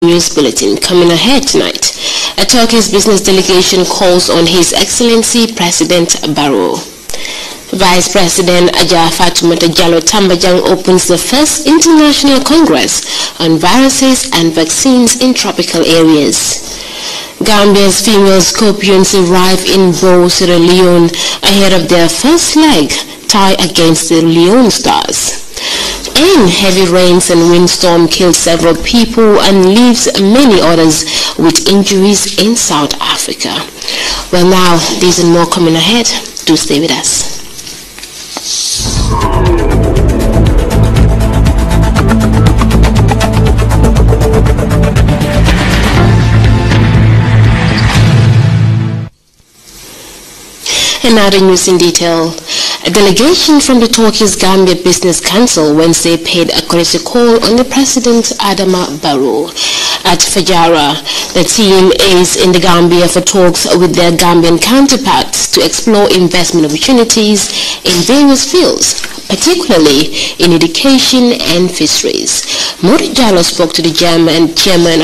News Bulletin coming ahead tonight. A Turkey's business delegation calls on His Excellency President Barrow. Vice President Aja Fatoumata Jallow Tambajang opens the first International Congress on Viruses and Vaccines in Tropical Areas. Gambia's female scorpions arrive in Bo, Sierra Leone ahead of their first leg tie against the Leone Stars. And heavy rains and windstorm killed several people and leaves many others with injuries in South Africa. Well, now, these and more coming ahead. Do stay with us. And now the news in detail. A delegation from the Turkey's Gambia Business Council Wednesday paid a courtesy call on the President Adama Barrow. At Fajara, the team is in the Gambia for talks with their Gambian counterparts to explore investment opportunities in various fields, particularly in education and fisheries. Modi Jallow spoke to the chairman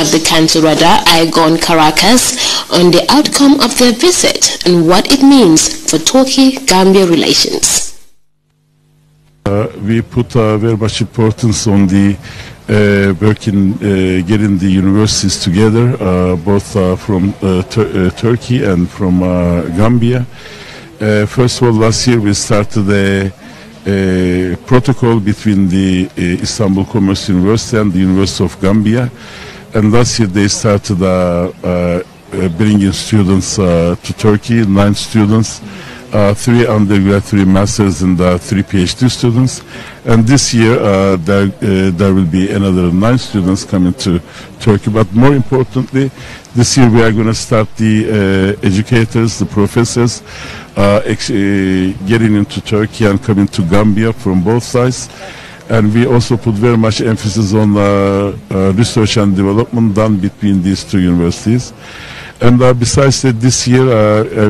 of the council, Igon Caracas, on the outcome of their visit and what it means for Turkey-Gambia relations. We put very much importance on the work in getting the universities together, both from Turkey and from Gambia. First of all, last year we started a protocol between the Istanbul Commerce University and the University of Gambia, and last year they started bringing students to Turkey, 9 students, 3 undergrad, 3 masters, and 3 PhD students. And this year there will be another 9 students coming to Turkey. But more importantly, this year we are going to start the educators, the professors, getting into Turkey and coming to Gambia from both sides. And we also put very much emphasis on research and development done between these 2 universities. And besides that, this year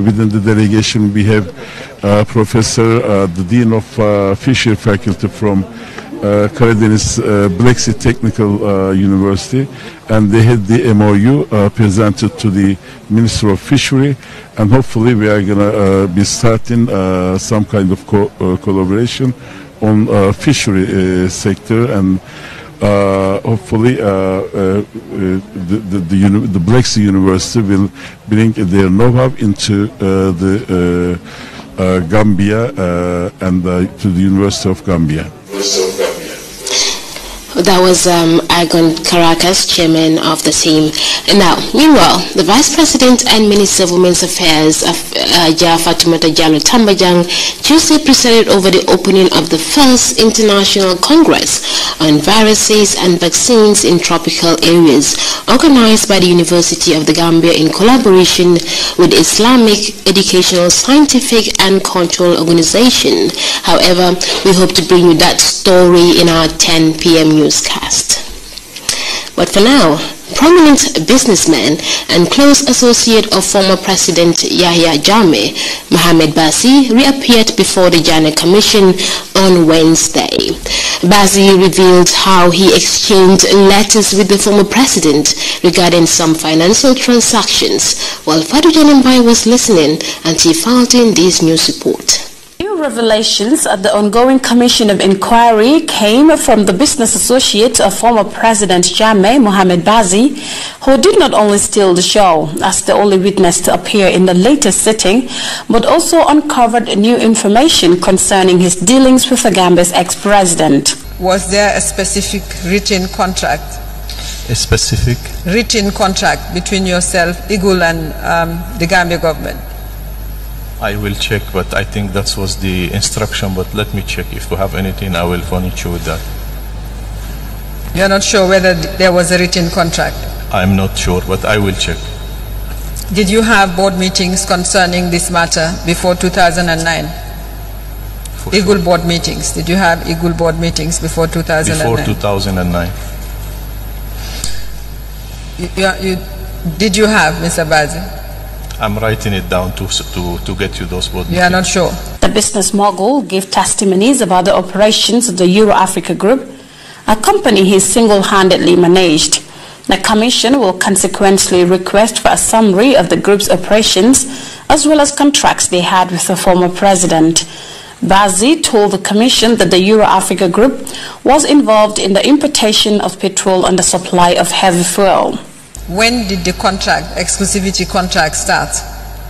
within the delegation we have Professor, the Dean of Fishery Faculty from Karadeniz Black Sea Technical University, and they had the MOU presented to the Minister of Fishery, and hopefully we are going to be starting some kind of collaboration on fishery sector, and hopefully the Black Sea University will bring their know-how into the Gambia and to the University of Gambia. That was Igon Caracas, chairman of the team. And now, meanwhile, the Vice President and Minister of Women's Affairs, Fatoumata Jallow Tambajang, Tuesday presided over the opening of the first International Congress on Viruses and Vaccines in Tropical Areas, organized by the University of the Gambia in collaboration with the Islamic Educational, Scientific and Cultural Organization. However, we hope to bring you that story in our 10 p.m. newscast. But for now, prominent businessman and close associate of former President Yahya Jammeh, Mohamed Bazi, reappeared before the Jammeh Commission on Wednesday. Bazi revealed how he exchanged letters with the former president regarding some financial transactions, while Fadu Janambai was listening and he filed in this news report. New revelations at the ongoing Commission of Inquiry came from the business associate of former President Jammeh, Mohamed Bazi, who did not only steal the show as the only witness to appear in the latest sitting, but also uncovered new information concerning his dealings with the Gambia's ex-president. Was there a specific written contract? A specific? Written contract between yourself, Igul, and the Gambia government? I will check, but I think that was the instruction, but let me check. If we have anything, I will furnish you with that. You're not sure whether there was a written contract? I'm not sure, but I will check. Did you have board meetings concerning this matter before 2009? Igul sure. Board meetings. Did you have Igul board meetings before 2009? Before 2009. Did you have, Mr. Bazi? I'm writing it down to get you those board meetings. You are not sure? The business mogul gave testimonies about the operations of the Euro-Africa Group, a company he single-handedly managed. The Commission will consequently request for a summary of the group's operations as well as contracts they had with the former president. Bazi told the Commission that the Euro-Africa Group was involved in the importation of petrol and the supply of heavy fuel. When did the exclusivity contract start?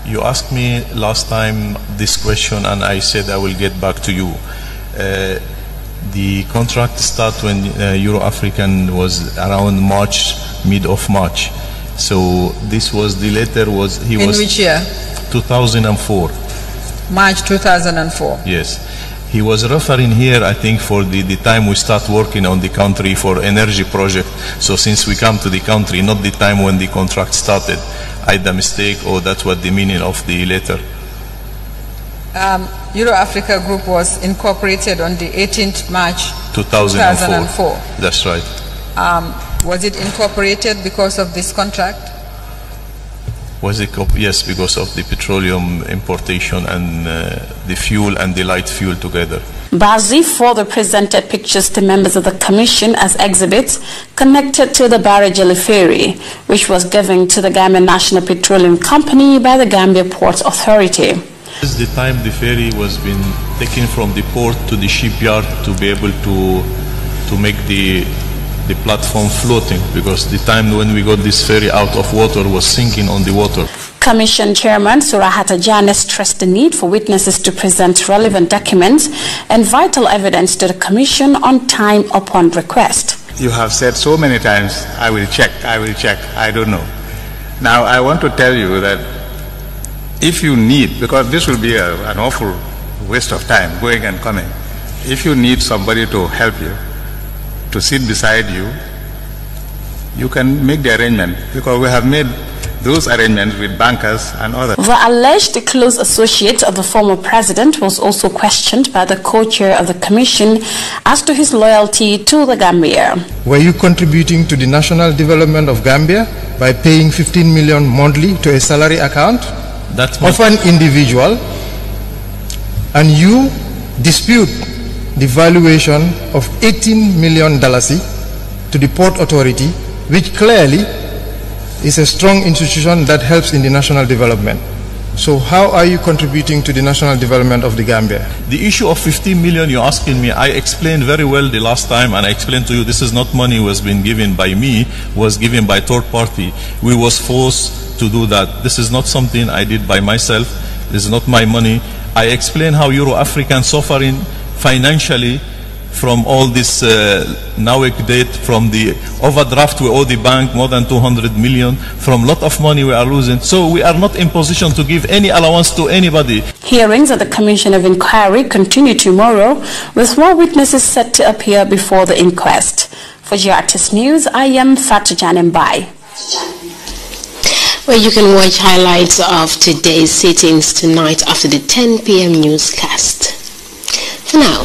You asked me last time this question and I said I will get back to you. The contract started when Euro-African was around March, mid of March. So this was, the letter was, in which year? 2004. March 2004. Yes. He was referring here, I think, for the time we start working on the country for energy project. So since we come to the country, not the time when the contract started, either mistake or that's what the meaning of the letter. Euro-Africa Group was incorporated on the 18th March 2004. That's right. Was it incorporated because of this contract? Was it? Yes, because of the petroleum importation and the fuel and the light fuel together. Bazi further presented pictures to members of the Commission as exhibits connected to the Barajali ferry, which was given to the Gambia National Petroleum Company by the Gambia Ports Authority. This is the time the ferry was been taken from the port to the shipyard to be able to make the platform floating, because the time when we got this ferry out of water was sinking on the water. Commission Chairman Surahata Jane stressed the need for witnesses to present relevant documents and vital evidence to the Commission on time upon request. You have said so many times, I will check, I don't know. Now I want to tell you that if you need, because this will be an awful waste of time going and coming, if you need somebody to help you, to sit beside you, you can make the arrangement, because we have made those arrangements with bankers and others. The alleged close associate of the former president was also questioned by the co-chair of the commission as to his loyalty to the Gambia. Were you contributing to the national development of Gambia by paying 15 million monthly to a salary account of an individual, and you dispute the valuation of $18 million to the Port Authority, which clearly is a strong institution that helps in the national development? So how are you contributing to the national development of the Gambia? The issue of 15 million you're asking me, I explained very well the last time, and I explained to you this is not money was been given by me, was given by third party. We was forced to do that. This is not something I did by myself. This is not my money. I explained how Euro-African suffering financially from all this nowadays, from the overdraft we owe the bank more than 200 million, from lot of money we are losing. So we are not in position to give any allowance to anybody. Hearings at the Commission of Inquiry continue tomorrow, with more witnesses set to appear before the inquest. For GRTS News, I am Fatou Janembai. Well, you can watch highlights of today's sittings tonight after the 10 p.m. newscast. For now,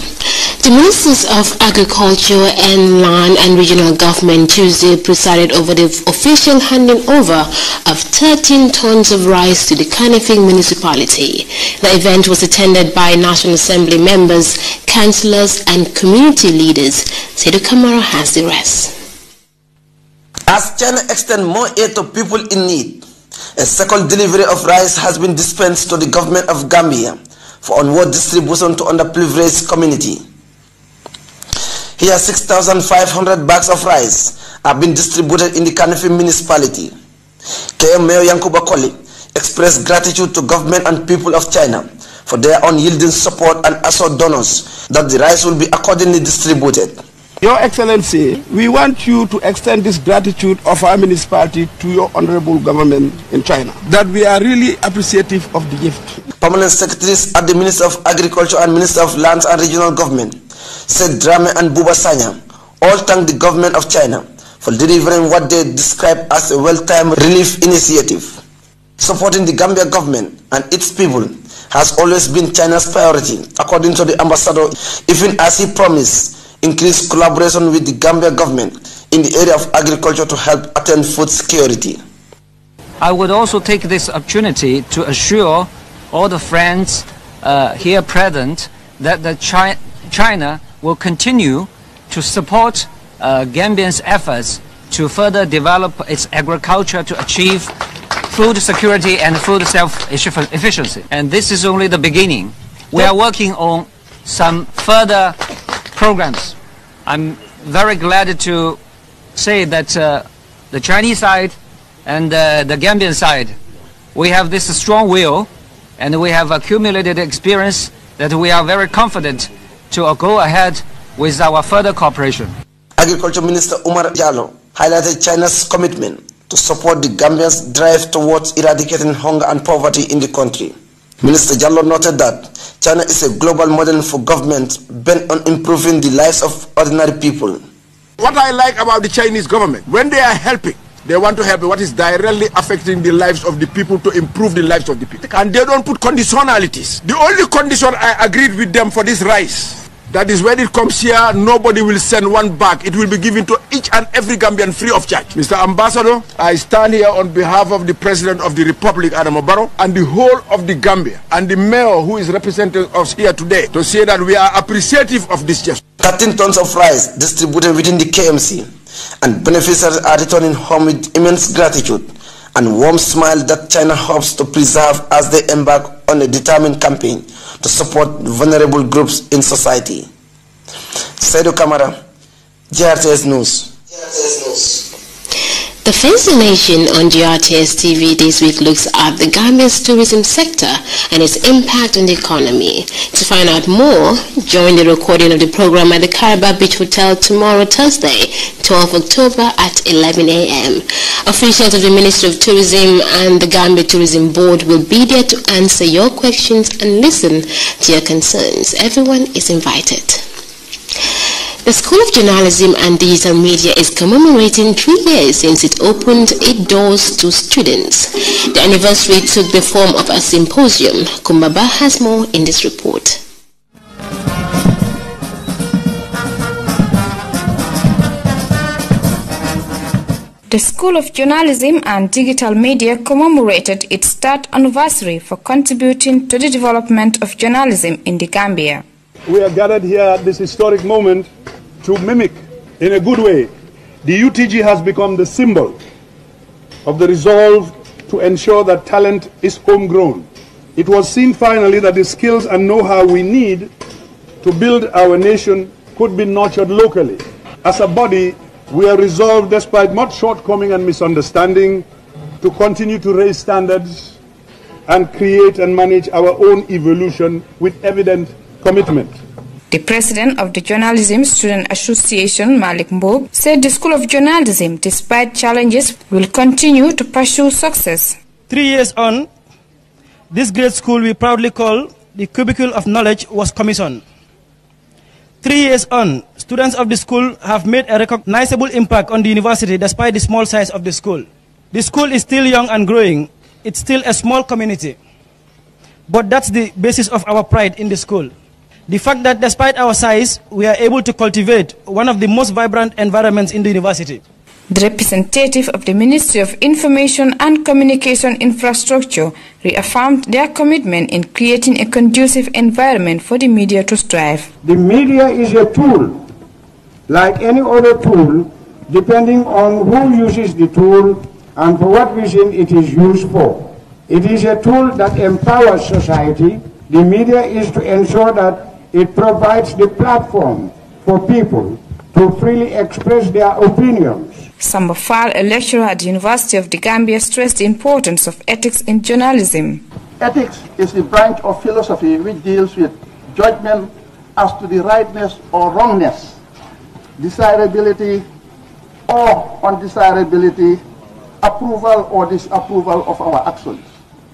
the Ministers of Agriculture and Land and Regional Government Tuesday presided over the official handing over of 13 tons of rice to the Kanifing municipality. The event was attended by National Assembly members, councillors and community leaders. Seydou Kamara has the rest. As China extends more aid to people in need, a second delivery of rice has been dispensed to the government of Gambia for onward distribution to underprivileged community. Here, 6,500 bags of rice have been distributed in the Kanifing municipality. KM Mayor Yankuba Koli expressed gratitude to government and people of China for their unyielding support and assured donors that the rice will be accordingly distributed. Your Excellency, we want you to extend this gratitude of our municipality to your honorable government in China, that we are really appreciative of the gift. Permanent secretaries at the Minister of Agriculture and Minister of Lands and Regional Government, Seth Drame and Buba Sanya, all thank the government of China for delivering what they describe as a well-timed relief initiative. Supporting the Gambia government and its people has always been China's priority, according to the ambassador, even as he promised increased collaboration with the Gambia government in the area of agriculture to help attain food security. I would also take this opportunity to assure all the friends here present that China will continue to support Gambians' efforts to further develop its agriculture to achieve food security and food self-efficiency. And this is only the beginning. We are working on some further programs. I'm very glad to say that the Chinese side and the Gambian side, we have this strong will and we have accumulated experience that we are very confident to go ahead with our further cooperation. Agriculture Minister Umar Jallow highlighted China's commitment to support the Gambia's drive towards eradicating hunger and poverty in the country. Minister Jallow noted that China is a global model for government bent on improving the lives of ordinary people. What I like about the Chinese government, when they are helping, they want to help what is directly affecting the lives of the people to improve the lives of the people. And they don't put conditionalities. The only condition I agreed with them for this rice, that is when it comes here, nobody will send one bag. It will be given to each and every Gambian free of charge. Mr. Ambassador, I stand here on behalf of the President of the Republic, Adama Barrow, and the whole of the Gambia, and the mayor who is representing us here today, to say that we are appreciative of this gesture. 13 tons of rice distributed within the KMC, and beneficiaries are returning home with immense gratitude and warm smile that China hopes to preserve as they embark on a determined campaign to support vulnerable groups in society. Saidu Kamara, GRTS News. The Fascination on GRTS TV this week looks at the Gambia's tourism sector and its impact on the economy. To find out more, join the recording of the program at the Caraba Beach Hotel tomorrow, Thursday, 12 October at 11 a.m. Officials of the Ministry of Tourism and the Gambia Tourism Board will be there to answer your questions and listen to your concerns. Everyone is invited. The School of Journalism and Digital Media is commemorating 3 years since it opened its doors to students. The anniversary took the form of a symposium. Kumbaba has more in this report. The School of Journalism and Digital Media commemorated its 3rd anniversary for contributing to the development of journalism in the Gambia. We are gathered here at this historic moment to mimic, in a good way, the UTG has become the symbol of the resolve to ensure that talent is homegrown. It was seen finally that the skills and know-how we need to build our nation could be nurtured locally. As a body, we are resolved, despite much shortcoming and misunderstanding, to continue to raise standards and create and manage our own evolution with evident commitment. The president of the Journalism Student Association, Malik Mbob, said the School of Journalism, despite challenges, will continue to pursue success. 3 years on, this great school we proudly call the Cubicle of Knowledge was commissioned. 3 years on, students of the school have made a recognizable impact on the university despite the small size of the school. The school is still young and growing. It's still a small community. But that's the basis of our pride in the school. The fact that despite our size, we are able to cultivate one of the most vibrant environments in the university. The representative of the Ministry of Information and Communication Infrastructure reaffirmed their commitment in creating a conducive environment for the media to strive. The media is a tool, like any other tool, depending on who uses the tool and for what reason it is used for. It is a tool that empowers society. The media is to ensure that it provides the platform for people to freely express their opinions. Samba Fall, a lecturer at the University of the Gambia, stressed the importance of ethics in journalism. Ethics is the branch of philosophy which deals with judgment as to the rightness or wrongness, desirability or undesirability, approval or disapproval of our actions.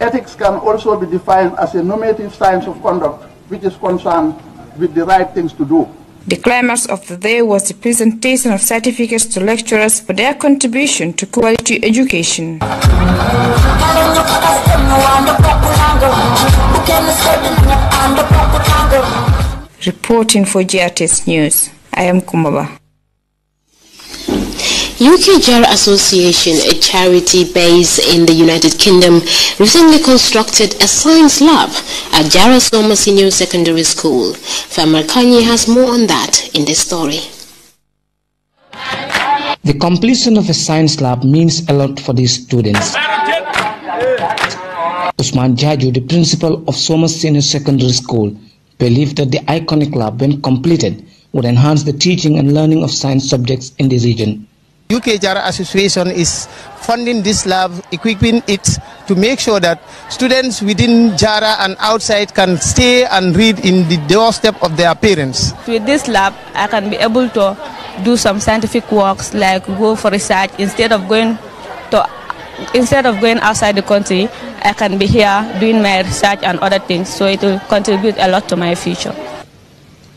Ethics can also be defined as a normative science of conduct which is concerned with the right things to do. The climax of the day was the presentation of certificates to lecturers for their contribution to quality education. Reporting for GRTS News, I am Kumaba. UK Jar Association, a charity based in the United Kingdom, recently constructed a science lab at Jara Soma Senior Secondary School. Famar Kanye has more on that in this story. The completion of a science lab means a lot for these students. Usman Jaju, the principal of Somers Senior Secondary School, believed that the iconic lab, when completed, would enhance the teaching and learning of science subjects in the region. UK Jara Association is funding this lab, equipping it to make sure that students within Jara and outside can stay and read in the doorstep of their parents. With this lab, I can be able to do some scientific works, like go for research. Instead of going outside the country, I can be here doing my research and other things, so it will contribute a lot to my future.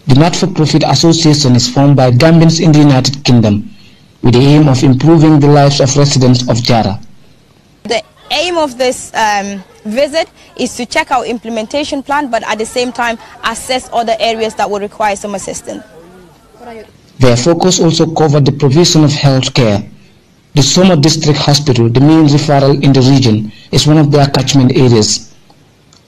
The not-for-profit association is formed by Gambians in the United Kingdom with the aim of improving the lives of residents of Jara. The aim of this visit is to check our implementation plan, but at the same time assess other areas that will require some assistance. Their focus also covered the provision of health care. The Soma District Hospital, the main referral in the region, is one of their catchment areas.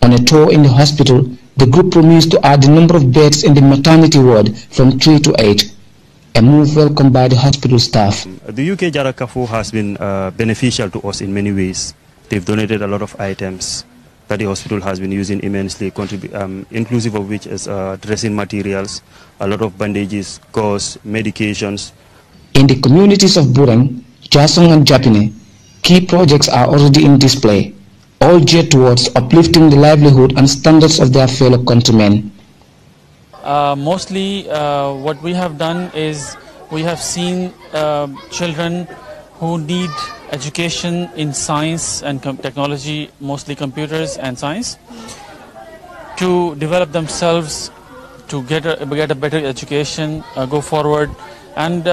On a tour in the hospital, the group promised to add the number of beds in the maternity ward from 3 to 8, a move welcomed by the hospital staff. The UK Jara Kafu has been beneficial to us in many ways. They've donated a lot of items that the hospital has been using immensely, inclusive of which is dressing materials, a lot of bandages, gauze, medications. In the communities of Burang, Jasong and Japine, key projects are already in display, all geared towards uplifting the livelihood and standards of their fellow countrymen. Mostly what we have done is we have seen children who need education in science and technology, mostly computers and science, to develop themselves, to get a better education, go forward, and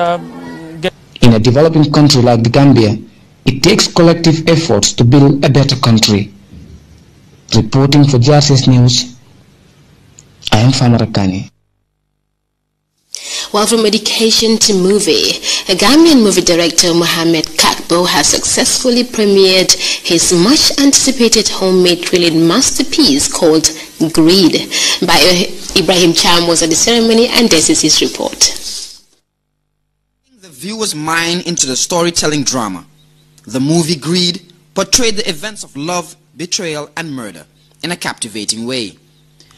get... In a developing country like the Gambia, it takes collective efforts to build a better country. Reporting for GRTS News, I am Famarakani. Well, from education to movie, a Gambian movie director, Mohamed Kakbo, has successfully premiered his much-anticipated homemade thrilling masterpiece called Greed. By Ibrahim Cham was at the ceremony, and this is his report. The viewer's mind into the storytelling drama. The movie Greed portrayed the events of love, betrayal, and murder in a captivating way.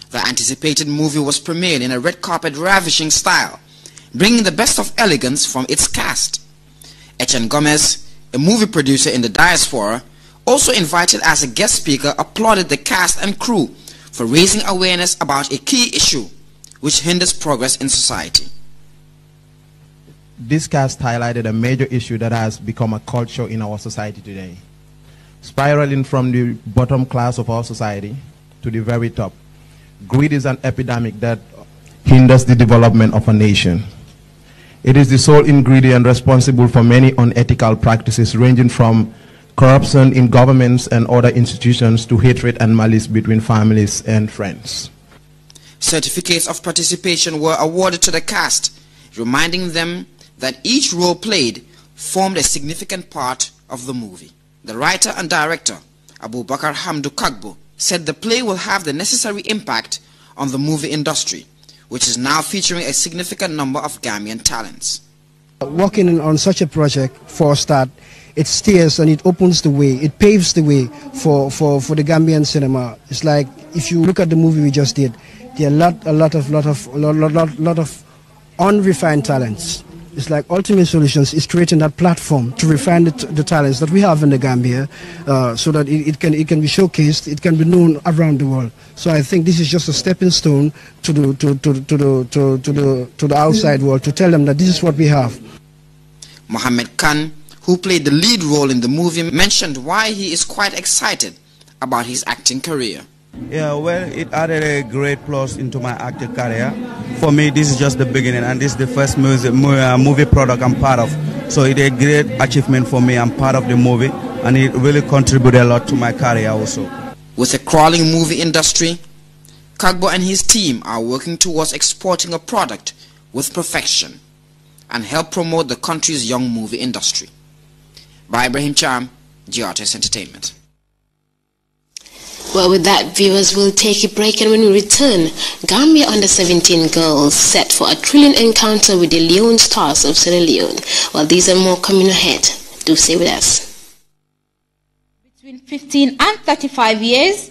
The anticipated movie was premiered in a red carpet ravishing style, bringing the best of elegance from its cast. Etienne Gomez, a movie producer in the diaspora, also invited as a guest speaker, applauded the cast and crew for raising awareness about a key issue which hinders progress in society. This cast highlighted a major issue that has become a culture in our society today, spiraling from the bottom class of our society to the very top. Greed is an epidemic that hinders the development of a nation. It is the sole ingredient responsible for many unethical practices, ranging from corruption in governments and other institutions to hatred and malice between families and friends. Certificates of participation were awarded to the cast, reminding them that each role played formed a significant part of the movie. The writer and director, Abu Bakar Hamdu Kagbo, said the play will have the necessary impact on the movie industry, which is now featuring a significant number of Gambian talents. Working on such a project for a start, it steers and it opens the way, it paves the way for the Gambian cinema. It's like, if you look at the movie we just did, there are a lot of unrefined talents. It's like Ultimate Solutions is creating that platform to refine the talents that we have in the Gambia, so that it can be showcased, it can be known around the world. So I think this is just a stepping stone to the outside world, to tell them that this is what we have. Mohammed Khan, who played the lead role in the movie, mentioned why he is quite excited about his acting career. Yeah, well, it added a great plus into my acting career. For me, this is just the beginning, and this is the first movie product I'm part of. So it's a great achievement for me. I'm part of the movie, and it really contributed a lot to my career also. With a crawling movie industry, Kagbo and his team are working towards exporting a product with perfection and help promote the country's young movie industry. By Ibrahim Cham, GRTS Entertainment. Well, with that, viewers, will take a break, and when we return, Gambia under-17 girls set for a thrilling encounter with the Leone Stars of Sierra Leone. Well, these are more coming ahead. Do stay with us. Between 15 and 35 years,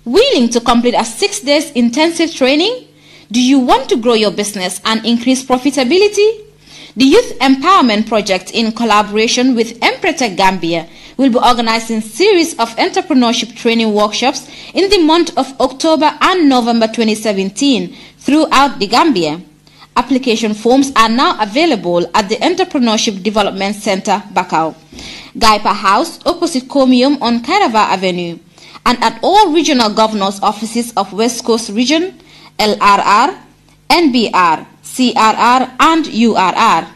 willing to complete a 6 days intensive training? Do you want to grow your business and increase profitability? The Youth Empowerment Project, in collaboration with Empretech Gambia, will be organizing a series of entrepreneurship training workshops in the month of October and November 2017 throughout the Gambia. Application forms are now available at the Entrepreneurship Development Center, Bakau, Gaipa House, opposite Comium on Kairava Avenue, and at all regional governors' offices of West Coast Region, LRR, NBR, CRR, and URR.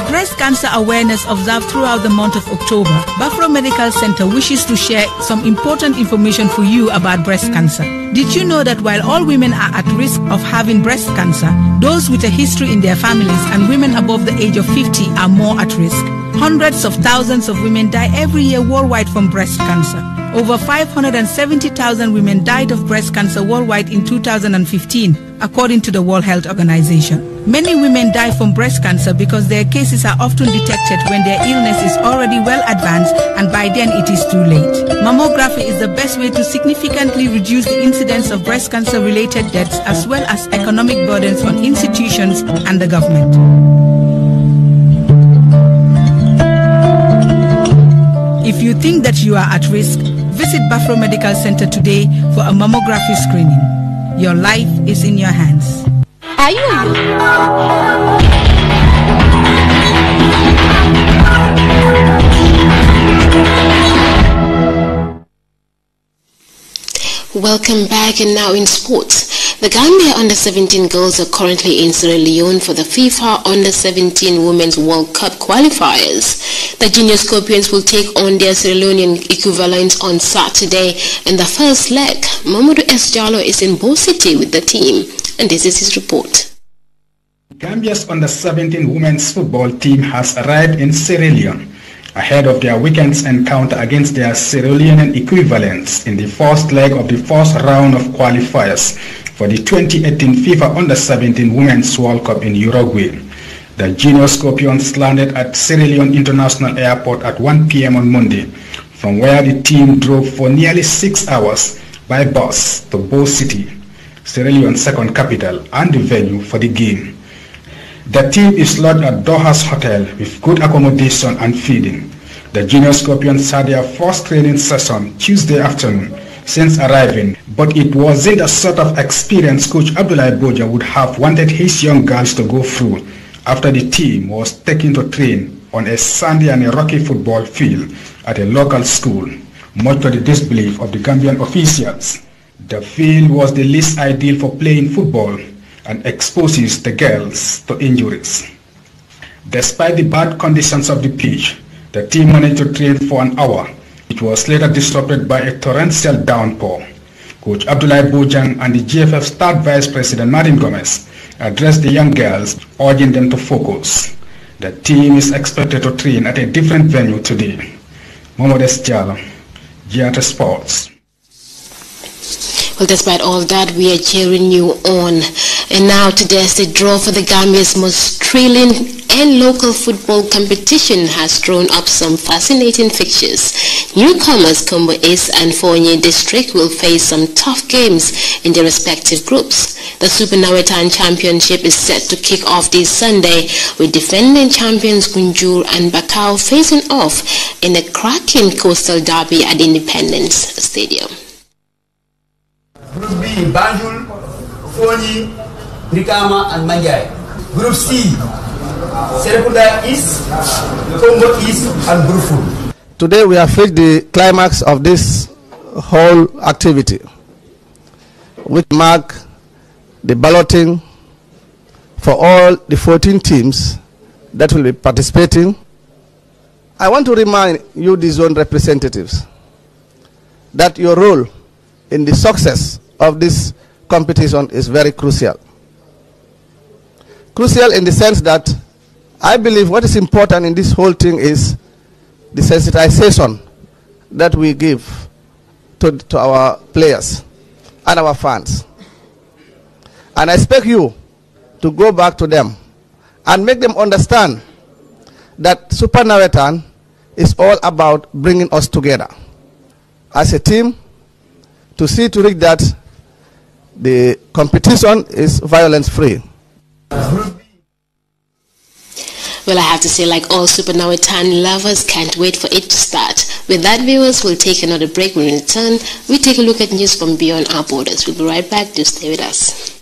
Breast cancer awareness observed throughout the month of October, Buffalo Medical Center wishes to share some important information for you about breast cancer. Did you know that while all women are at risk of having breast cancer, those with a history in their families and women above the age of 50 are more at risk? Hundreds of thousands of women die every year worldwide from breast cancer. Over 570,000 women died of breast cancer worldwide in 2015, according to the World Health Organization. Many women die from breast cancer because their cases are often detected when their illness is already well advanced, and by then it is too late. Mammography is the best way to significantly reduce the incidence of breast cancer-related deaths as well as economic burdens on institutions and the government. If you think that you are at risk, visit Buffalo Medical Center today for a mammography screening. Your life is in your hands. Are you? Welcome back, and now in sports. The Gambia under-17 girls are currently in Sierra Leone for the FIFA under-17 Women's World Cup qualifiers. The Junior Scorpions will take on their Sierra Leonean equivalents on Saturday in the first leg. Mamadou S. Jallo is in Bo City with the team, and this is his report. Gambia's under-17 women's football team has arrived in Sierra Leone ahead of their weekend's encounter against their Sierra Leonean equivalents in the first leg of the first round of qualifiers for the 2018 FIFA Under-17 Women's World Cup in Uruguay. The Junior Scorpions landed at Sierra Leone International Airport at 1 p.m. on Monday, from where the team drove for nearly 6 hours by bus to Bo City, Sierra Leone's second capital and the venue for the game. The team is lodged at Doha's Hotel with good accommodation and feeding. The Junior Scorpions had their first training session Tuesday afternoon since arriving, but it wasn't the sort of experience Coach Abdoulaye Boja would have wanted his young girls to go through after the team was taken to train on a sandy and a rocky football field at a local school, much to the disbelief of the Gambian officials. The field was the least ideal for playing football and exposes the girls to injuries. Despite the bad conditions of the pitch, the team managed to train for an hour. It was later disrupted by a torrential downpour. Coach Abdoulaye Bojang and the GFF Start Vice President Martin Gomez addressed the young girls, urging them to focus. The team is expected to train at a different venue today. Mohamed Jallo, GRTS Sports. Well, despite all that, we are cheering you on. And now today's the draw for the Gambia's most thrilling and local football competition has thrown up some fascinating fixtures. Newcomers Combo East and Fonye District will face some tough games in their respective groups. The Super Nawetan Championship is set to kick off this Sunday with defending champions Gunjur and Bakau facing off in a cracking coastal derby at Independence Stadium. Group B, Banjul, Fonyi, Brikama and Manjai. Group C, Serekunda East, Combo East and Burfu. Today we have reached the climax of this whole activity, which mark the balloting for all the 14 teams that will be participating. I want to remind you, the zone representatives, that your role in the success of this competition is very crucial. Crucial in the sense that I believe what is important in this whole thing is the sensitization that we give to our players and our fans. And I expect you to go back to them and make them understand that Super Nawetan is all about bringing us together as a team to see to it that the competition is violence-free. Well, I have to say, like all Super Nawetan lovers, can't wait for it to start. With that, viewers, we'll take another break. When we return, we take a look at news from beyond our borders. We'll be right back. Do stay with us.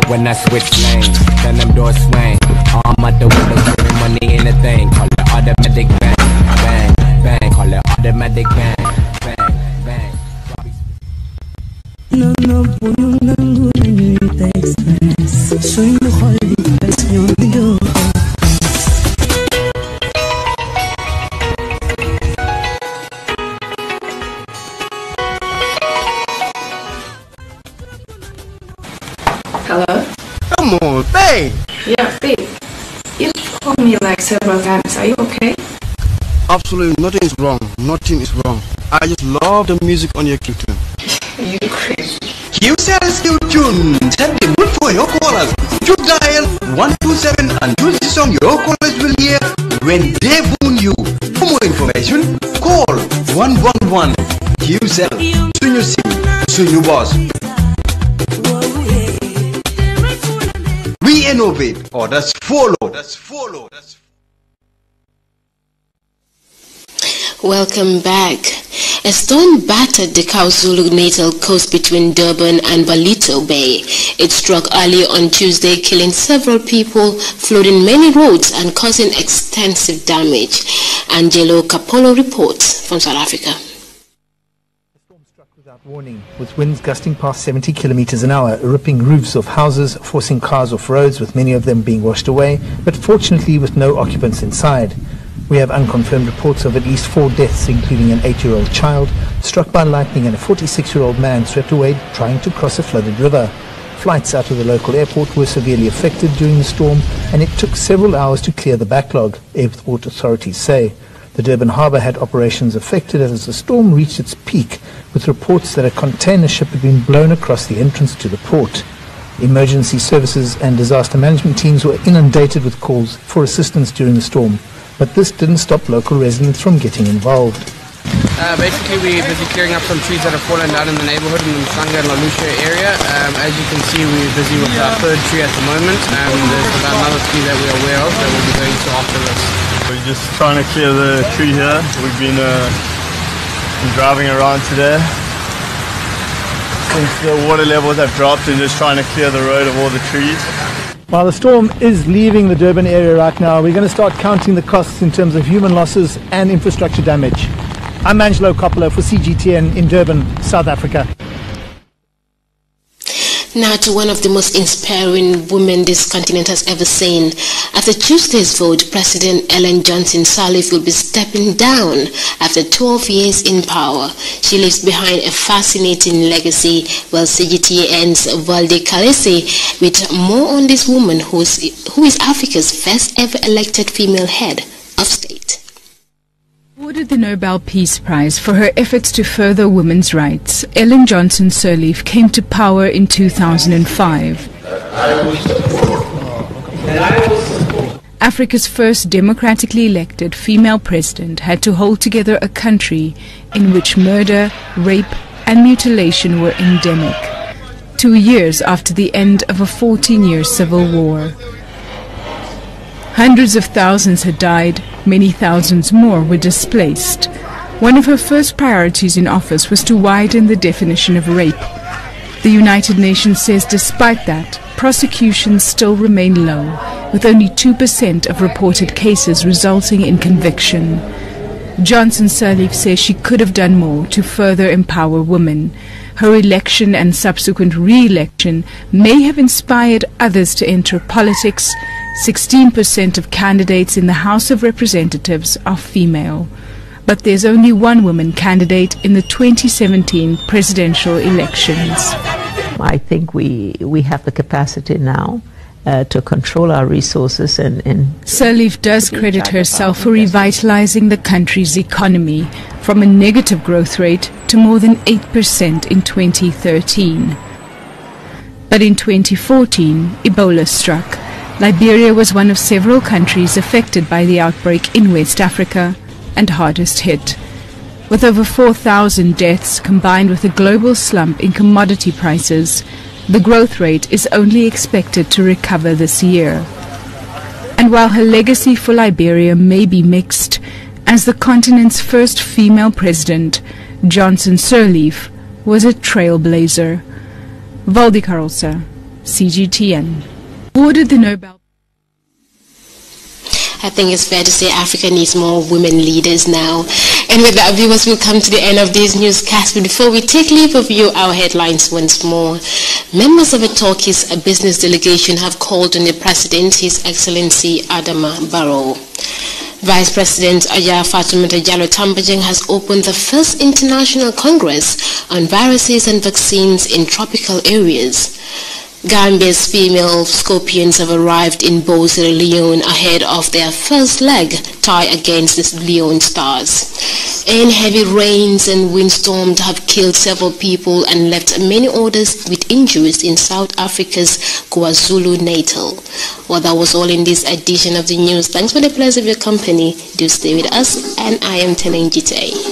When I switch lanes, then them doors swing. I'm at the window, putting money in the thing. Call it automatic bang, bang, bang. Call it automatic bang, bang, bang. No, no, Hello? Come on, babe. Yeah, babe. You called me like several times. Are you okay? Absolutely nothing is wrong. Nothing is wrong. I just love the music on your Q-tune. You crazy. QCell's Q-tune. Set the mood for your callers. You dial 127 and choose the song your callers will hear when they phone you. For more information, call 111. QCell. Soon you sing, soon you boss. We innovate, or that's follow. Welcome back. A storm battered the KwaZulu Natal coast between Durban and Balito Bay. It struck early on Tuesday, killing several people, flooding many roads and causing extensive damage. Angelo Capolo reports from South Africa. Warning, with winds gusting past 70 kilometers an hour, ripping roofs off houses, forcing cars off roads, with many of them being washed away, but fortunately with no occupants inside. We have unconfirmed reports of at least 4 deaths, including an 8-year-old child struck by lightning and a 46-year-old man swept away trying to cross a flooded river. Flights out of the local airport were severely affected during the storm, and it took several hours to clear the backlog, airport authorities say. The Durban harbour had operations affected as the storm reached its peak, with reports that a container ship had been blown across the entrance to the port. Emergency services and disaster management teams were inundated with calls for assistance during the storm, but this didn't stop local residents from getting involved. Basically, we're busy clearing up some trees that have fallen down in the neighborhood in the Msanga and Lalusha area. As you can see, we're busy with our third tree at the moment, and there's about another 3 that we're aware of that we'll be going to after this. We're just trying to clear the tree here. We've been driving around today since the water levels have dropped and just trying to clear the road of all the trees. While the storm is leaving the Durban area right now, we're going to start counting the costs in terms of human losses and infrastructure damage. I'm Angelo Coppola for CGTN in Durban, South Africa. Now to one of the most inspiring women this continent has ever seen. After Tuesday's vote, President Ellen Johnson Sirleaf will be stepping down after 12 years in power. She leaves behind a fascinating legacy, while CGTN's Valde Kalesi with more on this woman who is Africa's first ever elected female head of state. Awarded the Nobel Peace Prize for her efforts to further women's rights, Ellen Johnson Sirleaf came to power in 2005. Africa's first democratically elected female president had to hold together a country in which murder, rape and mutilation were endemic. 2 years after the end of a 14-year civil war. Hundreds of thousands had died, many thousands more were displaced. One of her first priorities in office was to widen the definition of rape. The United Nations says despite that, prosecutions still remain low, with only 2% of reported cases resulting in conviction. Johnson Sirleaf says she could have done more to further empower women. Her election and subsequent re-election may have inspired others to enter politics. 16% of candidates in the House of Representatives are female. But there's only one woman candidate in the 2017 presidential elections. I think we have the capacity now to control our resources and Sirleaf does credit herself for revitalizing the country's economy from a negative growth rate to more than 8% in 2013. But in 2014, Ebola struck. Liberia was one of several countries affected by the outbreak in West Africa and hardest hit. With over 4,000 deaths combined with a global slump in commodity prices, the growth rate is only expected to recover this year. And while her legacy for Liberia may be mixed, as the continent's first female president, Johnson Sirleaf was a trailblazer. Valdi Carolsa, CGTN. Awarded the Nobel. I think it's fair to say Africa needs more women leaders now. And with that, viewers, we'll come to the end of this newscast. But before we take leave of you, our headlines once more. Members of a Turkish business delegation have called on the President, His Excellency Adama Barrow. Vice President Aya Fatoumata Jallow Tambajang has opened the first International Congress on Viruses and Vaccines in Tropical Areas. Gambia's female Scorpions have arrived in Sierra Leone ahead of their first leg tie against the Leone Stars. And heavy rains and windstorms have killed several people and left many others with injuries in South Africa's KwaZulu-Natal. Well, that was all in this edition of the news. Thanks for the pleasure of your company. Do stay with us, and I am Teneng Jite.